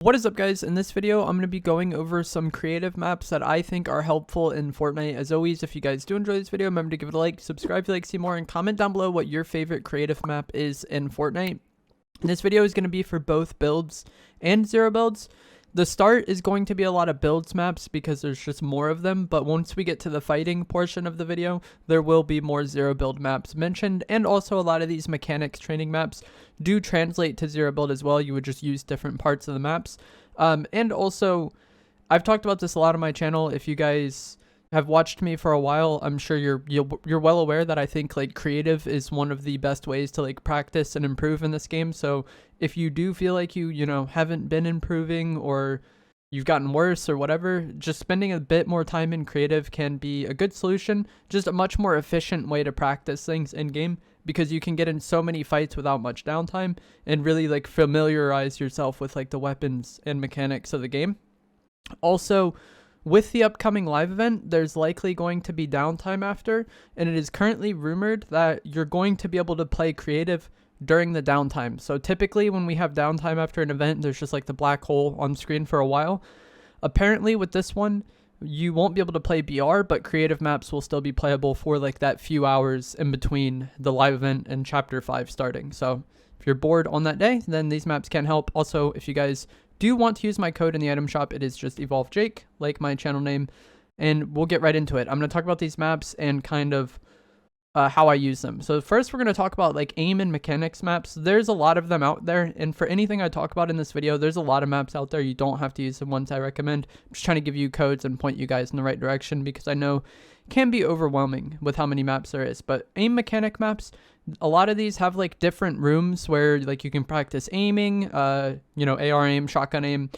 What is up, guys? In this video, I'm going to be going over some creative maps that I think are helpful in Fortnite. As always, if you guys do enjoy this video, remember to give it a like, subscribe if you like to see more, and comment down below what your favorite creative map is in Fortnite. This video is going to be for both builds and zero builds. The start is going to be a lot of builds maps because there's just more of them, but once we get to the fighting portion of the video, there will be more zero build maps mentioned, and also a lot of these mechanics training maps do translate to zero build as well. You would just use different parts of the maps. And also, I've talked about this a lot on my channel. If you guys have watched me for a while, I'm sure you're well aware that I think like creative is one of the best ways to like practice and improve in this game. So if you do feel like you haven't been improving, or you've gotten worse or whatever, just spending a bit more time in creative can be a good solution. Just a much more efficient way to practice things in game, because you can get in so many fights without much downtime and really like familiarize yourself with like the weapons and mechanics of the game. Also, with the upcoming live event, there's likely going to be downtime after, and it is currently rumored that you're going to be able to play creative during the downtime. So typically when we have downtime after an event, there's just like the black hole on screen for a while. Apparently with this one, you won't be able to play BR, but creative maps will still be playable for like that few hours in between the live event and chapter 5 starting. So if you're bored on that day, then these maps can help. Also, if you guys do want to use my code in the item shop, it is just EvolveJake, like my channel name, and we'll get right into it. I'm going to talk about these maps and kind of how I use them. So first, we're going to talk about like aim and mechanics maps. There's a lot of them out there, and for anything I talk about in this video, there's a lot of maps out there. You don't have to use the ones I recommend. I'm just trying to give you codes and point you guys in the right direction, because I know it can be overwhelming with how many maps there is. But aim mechanic maps, a lot of these have like different rooms where like you can practice aiming, AR aim, shotgun aim,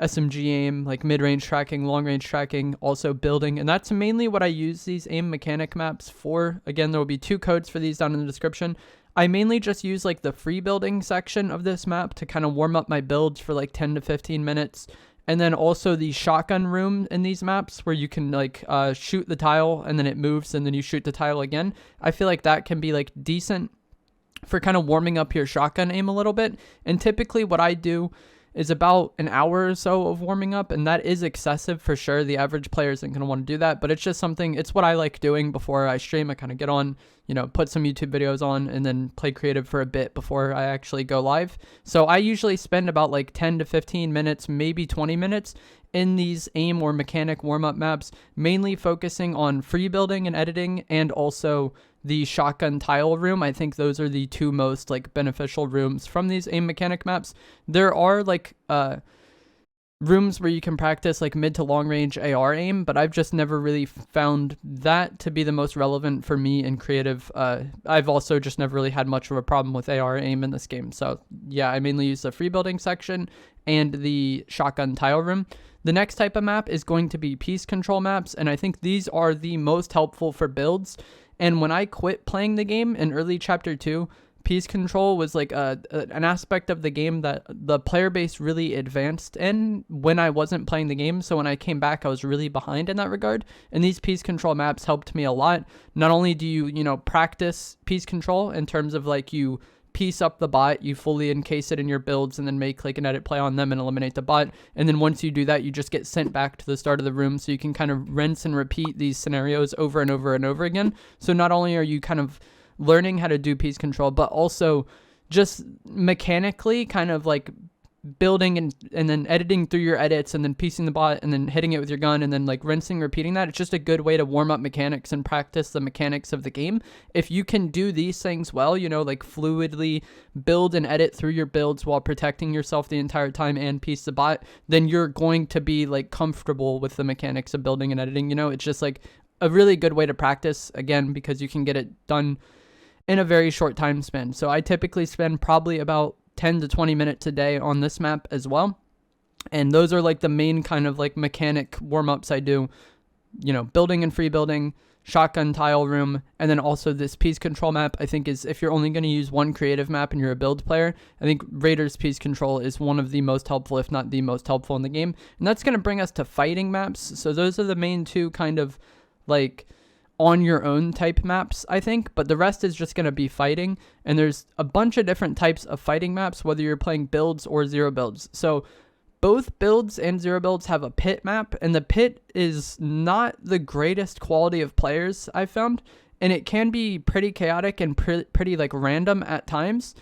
SMG aim, like mid-range tracking, long-range tracking, also building. And that's mainly what I use these aim mechanic maps for. Again, there will be 2 codes for these down in the description. I mainly just use like the free building section of this map to kind of warm up my builds for like 10 to 15 minutes. And then also the shotgun room in these maps where you can like shoot the tile and then it moves and then you shoot the tile again. I feel like that can be like decent for kind of warming up your shotgun aim a little bit. And typically what I do is about an hour or so of warming up, and that is excessive for sure. The average player isn't going to want to do that, but it's just something, it's what I like doing before I stream. I kind of get on, put some YouTube videos on and then play creative for a bit before I actually go live. So I usually spend about like 10 to 15 minutes, maybe 20 minutes in these aim or mechanic warm-up maps, mainly focusing on free building and editing, and also the shotgun tile room. I think those are the 2 most like beneficial rooms from these aim mechanic maps. There are like rooms where you can practice like mid to long range AR aim, but I've just never really found that to be the most relevant for me in creative. I've also just never really had much of a problem with AR aim in this game. So yeah, I mainly use the free building section and the shotgun tile room. The next type of map is going to be piece control maps, and I think these are the most helpful for builds. And when I quit playing the game in early chapter 2, piece control was like an aspect of the game that the player base really advanced in when I wasn't playing the game. So when I came back, I was really behind in that regard. And these piece control maps helped me a lot. Not only do you, practice piece control in terms of like you piece up the bot, you fully encase it in your builds and then make like an edit play on them and eliminate the bot. And then once you do that, you just get sent back to the start of the room, so you can kind of rinse and repeat these scenarios over and over and over again. So not only are you kind of learning how to do piece control, but also just mechanically kind of like building and then editing through your edits and then piecing the bot and then hitting it with your gun and then like rinsing, repeating that. It's just a good way to warm up mechanics and practice the mechanics of the game. If you can do these things well, like fluidly build and edit through your builds while protecting yourself the entire time and piece the bot, then you're going to be like comfortable with the mechanics of building and editing. It's just like a really good way to practice, again, because you can get it done in a very short time span. So I typically spend probably about 10 to 20 minutes a day on this map as well. And those are like the main kind of like mechanic warm-ups I do, building and free building, shotgun tile room, and then also this piece control map. I think is, if you're only going to use one creative map and you're a build player, I think Raiders piece control is one of the most helpful, if not the most helpful in the game. And that's going to bring us to fighting maps. So those are the main 2 kind of like on your own type maps, I think, but the rest is just going to be fighting. And there's a bunch of different types of fighting maps, whether you're playing builds or zero builds. So both builds and zero builds have a pit map, and the pit is not the greatest quality of players I've found, and it can be pretty chaotic and pretty like random at times.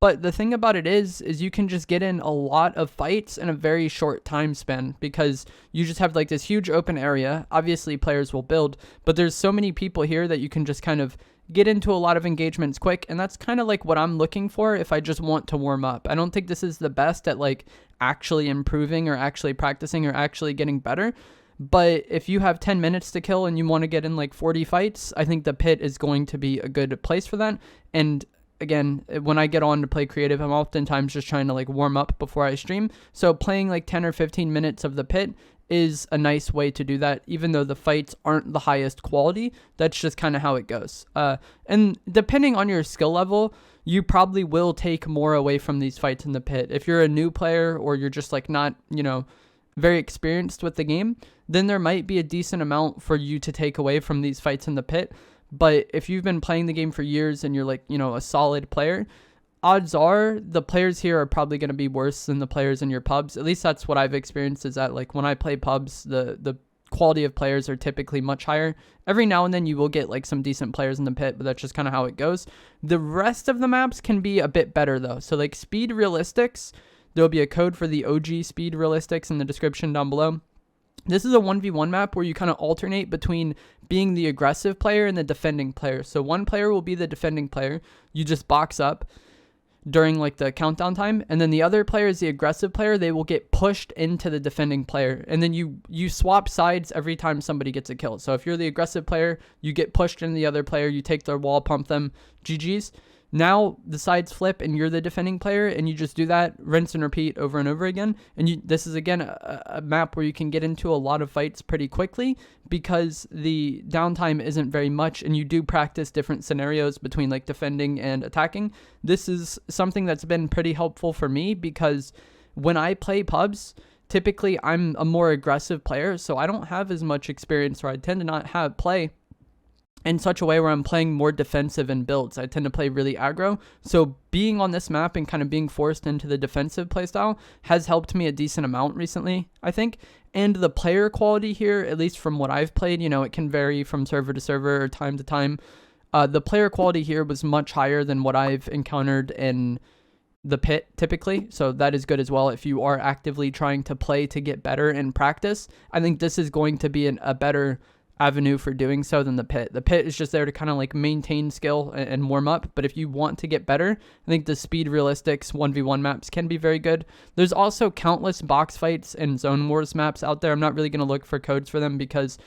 But the thing about it is you can just get in a lot of fights in a very short time span because you just have like this huge open area. Obviously players will build, but there's so many people here that you can just kind of get into a lot of engagements quick. And that's kind of like what I'm looking for if I just want to warm up. I don't think this is the best at like actually improving or actually practicing or actually getting better. But if you have 10 minutes to kill and you want to get in like 40 fights, I think the pit is going to be a good place for that. And again, when I get on to play creative, I'm oftentimes just trying to like warm up before I stream. So playing like 10 or 15 minutes of the pit is a nice way to do that, even though the fights aren't the highest quality. That's just kind of how it goes. And depending on your skill level, you probably will take more away from these fights in the pit. If you're a new player or you're just like not, very experienced with the game, then there might be a decent amount for you to take away from these fights in the pit. But if you've been playing the game for years and you're like, a solid player, odds are the players here are probably going to be worse than the players in your pubs. At least that's what I've experienced, is that like when I play pubs, the quality of players are typically much higher. Every now and then you will get like some decent players in the pit, but that's just kind of how it goes. The rest of the maps can be a bit better though. So like speed realistics, there'll be a code for the OG speed realistics in the description down below. This is a 1v1 map where you kind of alternate between being the aggressive player and the defending player. So one player will be the defending player. You just box up during like the countdown time, and then the other player is the aggressive player. They will get pushed into the defending player, and then you swap sides every time somebody gets a kill. So if you're the aggressive player, you get pushed into the other player, you take their wall, pump them, GG's. Now the sides flip and you're the defending player, and you just do that, rinse and repeat over and over again. And this is again a map where you can get into a lot of fights pretty quickly because the downtime isn't very much, and you do practice different scenarios between like defending and attacking. This is something that's been pretty helpful for me because when I play pubs, typically I'm a more aggressive player, so I don't have as much experience, or I tend to not play in such a way where I'm playing more defensive in builds. I tend to play really aggro. So being on this map and kind of being forced into the defensive playstyle has helped me a decent amount recently, I think. And the player quality here, at least from what I've played, it can vary from server to server or time to time. The player quality here was much higher than what I've encountered in the pit typically. So that is good as well. If you are actively trying to play to get better in practice, I think this is going to be a better avenue for doing so than the pit. The pit is just there to kind of like maintain skill and warm up, but if you want to get better, I think the speed realistics 1v1 maps can be very good. There's also countless box fights and zone wars maps out there. I'm not really going to look for codes for them because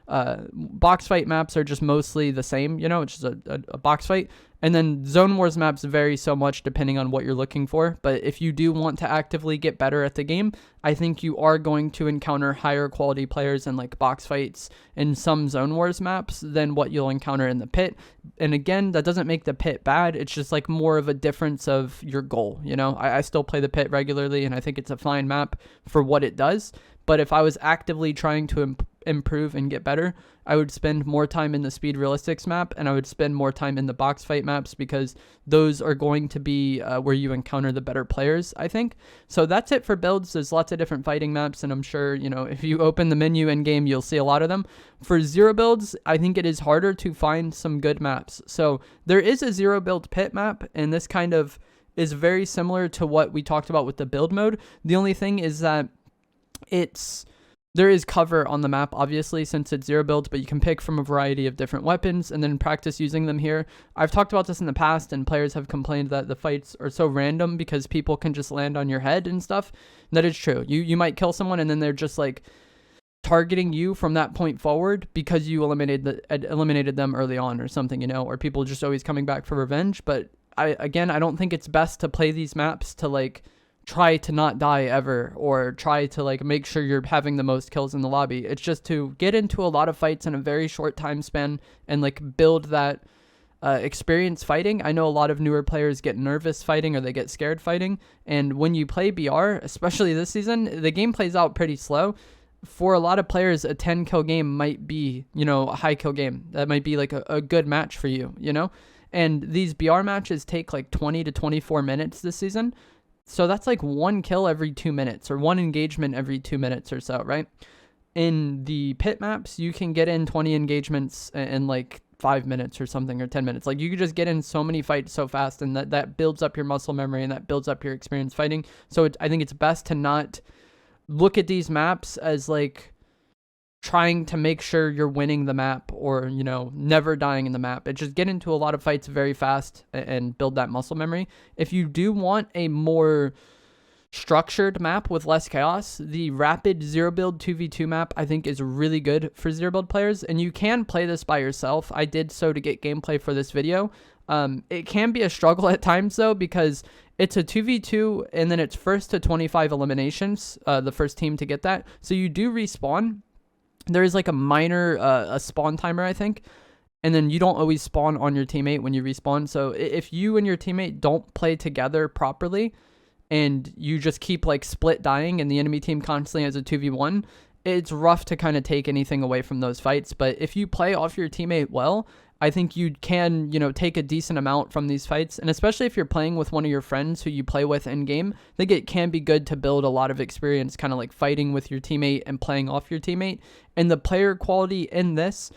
box fight maps are just mostly the same, it's just a box fight. And then zone wars maps vary so much depending on what you're looking for. But if you do want to actively get better at the game, I think you are going to encounter higher quality players in like box fights and some zone wars maps than what you'll encounter in the pit. And again, that doesn't make the pit bad. It's just like more of a difference of your goal. I still play the pit regularly, and I think it's a fine map for what it does. But if I was actively trying to improve and get better, I would spend more time in the speed realistics map, and I would spend more time in the box fight maps because those are going to be where you encounter the better players, I think. So that's it for builds. There's lots of different fighting maps, and I'm sure, if you open the menu in game, you'll see a lot of them. For zero builds, I think it is harder to find some good maps. So there is a zero build pit map, and this kind of is very similar to what we talked about with the build mode. The only thing is that there is cover on the map, obviously, since it's zero build, but you can pick from a variety of different weapons and then practice using them here. I've talked about this in the past, and players have complained that the fights are so random because people can just land on your head and stuff. That is true. You might kill someone, and then they're just like targeting you from that point forward because you eliminated them early on or something, or people just always coming back for revenge. But I don't think it's best to play these maps to like try to not die ever, or try to like make sure you're having the most kills in the lobby. It's just to get into a lot of fights in a very short time span and like build that experience fighting. I know a lot of newer players get nervous fighting, or they get scared fighting, and when you play BR, especially this season, the game plays out pretty slow. For a lot of players, a 10 kill game might be, a high kill game. That might be like a good match for you, and these BR matches take like 20 to 24 minutes this season. So that's like 1 kill every 2 minutes, or 1 engagement every 2 minutes or so, right? In the pit maps, you can get in 20 engagements in like 5 minutes or something, or 10 minutes. Like, you could just get in so many fights so fast, and that builds up your muscle memory, and that builds up your experience fighting. So I think it's best to not look at these maps as like trying to make sure you're winning the map, or, you know, never dying in the map. It just get into a lot of fights very fast and build that muscle memory. If you do want a more structured map with less chaos, the rapid zero build 2v2 map I think is really good for zero build players, and you can play this by yourself. I did so to get gameplay for this video. It can be a struggle at times though, because it's a 2v2 and then it's first to 25 eliminations, the first team to get that. So you do respawn. There is like a minor a spawn timer, I think, and then you don't always spawn on your teammate when you respawn. So if you and your teammate don't play together properly, and you just keep like split dying, and the enemy team constantly has a 2v1, it's rough to kind of take anything away from those fights. But if you play off your teammate well, I think you can, you know, take a decent amount from these fights. And especially if you're playing with one of your friends who you play with in game, I think it can be good to build a lot of experience kind of like fighting with your teammate and playing off your teammate. And the player quality in this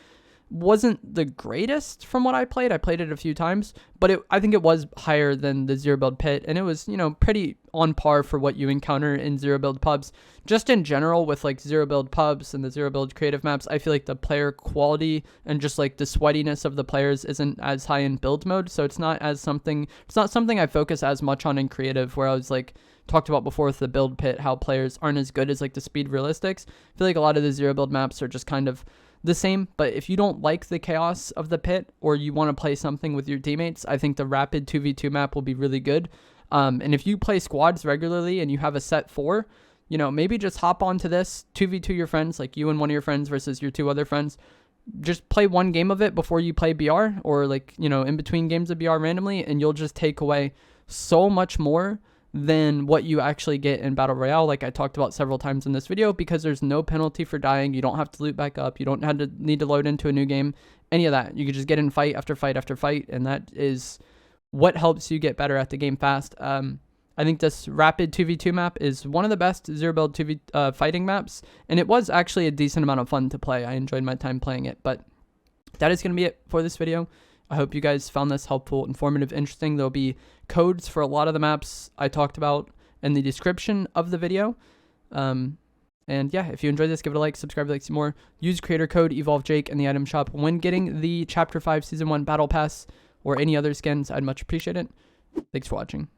wasn't the greatest from what I played. I played it a few times, but I think it was higher than the zero build pit, and it was, you know, pretty on par for what you encounter in zero build pubs. Just in general, with like zero build pubs and the zero build creative maps, I feel like the player quality and just like the sweatiness of the players isn't as high in build mode. So it's not something I focus as much on in creative, where I was like talked about before with the build pit, how players aren't as good as like the speed realistics. I feel like a lot of the zero build maps are just kind of the same. But if you don't like the chaos of the pit, or you want to play something with your teammates, I think the rapid 2v2 map will be really good. And if you play squads regularly and you have a set 4, you know, maybe just hop onto this, 2v2 your friends, like you and one of your friends versus your 2 other friends. Just play 1 game of it before you play BR, or like, you know, in between games of BR randomly, and you'll just take away so much more than what you actually get in Battle Royale, like I talked about several times in this video, because there's no penalty for dying. You don't have to loot back up. You don't need to load into a new game, any of that. You can just get in fight after fight after fight, and that is what helps you get better at the game fast. I think this rapid 2v2 map is one of the best zero build 2v fighting maps, and it was actually a decent amount of fun to play. I enjoyed my time playing it, but that is going to be it for this video. I hope you guys found this helpful, informative, interesting. There'll be codes for a lot of the maps I talked about in the description of the video. And yeah, if you enjoyed this, give it a like, subscribe to like see more. Use creator code EvolveJake in the item shop when getting the Chapter 5 Season 1 Battle Pass or any other skins. I'd much appreciate it. Thanks for watching.